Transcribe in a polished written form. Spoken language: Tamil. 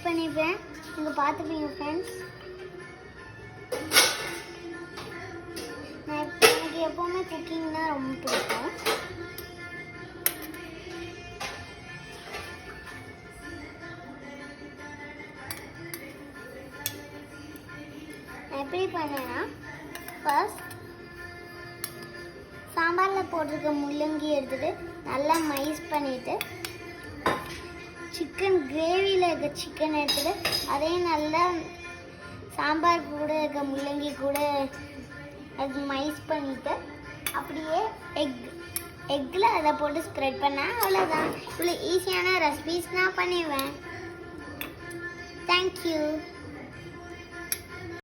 பண்ணிப்பேன். நீங்கள் பார்த்துப்பீங்க ஃப்ரெண்ட்ஸ். எனக்கு எப்போவுமே குக்கிங்னா ரொம்ப பிடிக்கும். நான் எப்படி பண்ணேன்னா, ஃபர்ஸ்ட் சாம்பாரில் போட்டிருக்க முள்ளங்கி எடுத்துகிட்டு நல்லா மைஸ் பண்ணிவிட்டு, சிக்கன் கிரேவியில் இருக்க சிக்கன் எடுத்துகிட்டு அதையும் நல்லா சாம்பார் கூட இருக்க முள்ளங்கி கூட அது மைஸ் பண்ணிவிட்டு அப்படியே எக்கில் அதை போட்டு ஸ்ப்ரெட் பண்ணால் அவ்வளோதான். இவ்வளோ ஈஸியான ரெசிபீஸ் நான் பண்ணிடுவேன். தேங்க்யூ.